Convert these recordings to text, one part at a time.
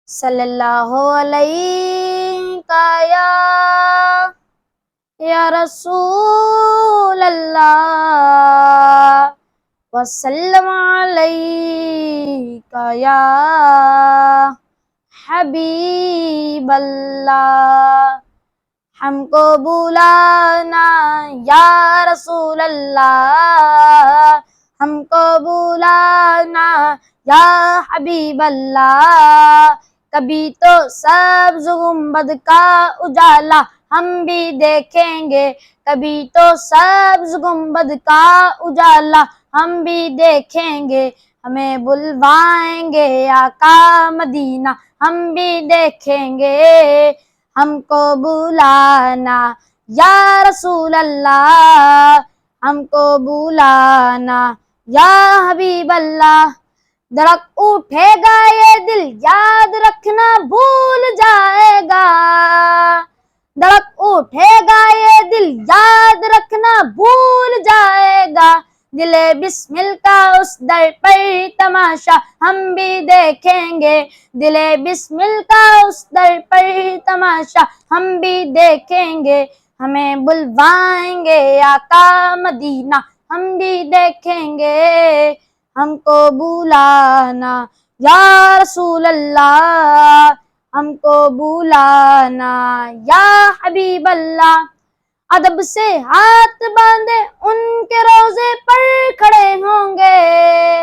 صلی اللہ علیہ یا رسول اللہ وسلم علیہ یا حبیب اللہ. ہم کو بلانا یا رسول اللہ، ہم کو بلانا یا حبیب اللہ. کبھی تو سبز گنبد کا اجالا ہم بھی دیکھیں گے، کبھی تو سبز گنبد کا اجالا ہم بھی دیکھیں گے. ہمیں بلوائیں گے آقا مدینہ ہم بھی دیکھیں گے. ہم کو بلانا یا رسول اللہ، ہم کو بلانا یا حبیب اللہ. دھڑک اٹھے گا یہ دل یاد رکھنا بھول جائے گا، دھڑک اٹھے گا یہ دل یاد رکھنا بھول جائے گا. دل بسمل کا اس در پر تماشا ہم بھی دیکھیں گے، دل بسمل کا اس در پر تماشا ہم بھی دیکھیں گے. ہمیں بلوائیں گے آقا مدینہ ہم بھی دیکھیں گے. ہم کو بلانا یا رسول اللہ، ہم کو بلانا یا حبیب اللہ. ادب سے ہاتھ باندھے ان کے روضے پر کھڑے ہوں گے،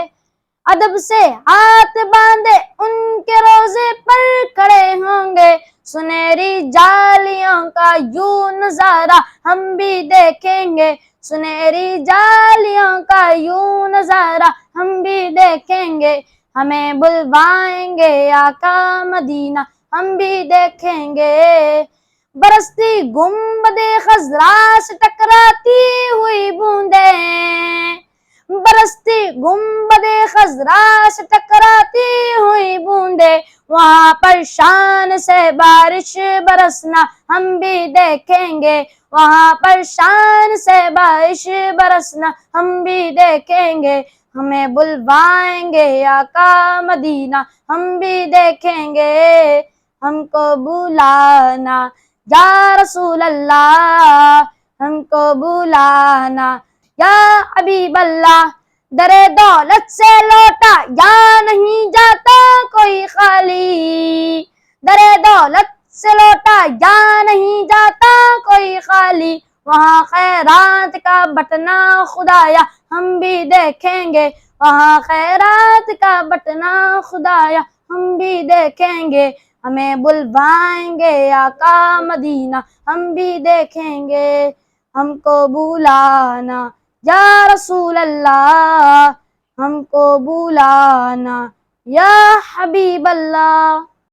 ادب سے ہاتھ باندھے ان کے روضے پر کھڑے ہوں گے. سنہری جالیوں کا یوں نظارہ ہم بھی دیکھیں گے، سنہری جالیوں کا یوں نظارہ ہم بھی دیکھیں گے. ہمیں بلوائیں گے آقا مدینہ ہم بھی دیکھیں گے. برستی گنبد خضرا سے ٹکراتی ہوئی بوندیں، برستی گنبد خضرا سے ٹکراتی ہوئی بوندیں. وہاں پر شان سے بارش برسنا ہم بھی دیکھیں گے، وہاں پر شان سے بارش برسنا ہم بھی دیکھیں گے. ہمیں بلوائیں گے آقا مدینہ ہم بھی دیکھیں گے. ہم کو بلانا یا رسول اللہ، ہم کو بلانا یا حبیب اللہ. در دولت سے لوٹا یا نہیں جاتا کوئی خالی، در دولت سے لوٹا یا نہیں جاتا کوئی خالی. وہاں خیرات کا بٹنا خدایا ہم بھی دیکھیں گے، وہاں خیرات کا بٹنا خدایا ہم بھی دیکھیں گے. ہمیں بلوائیں گے آقا مدینہ ہم بھی دیکھیں گے. ہم کو بلانا یا رسول اللہ، ہم کو بلانا یا حبیب اللہ.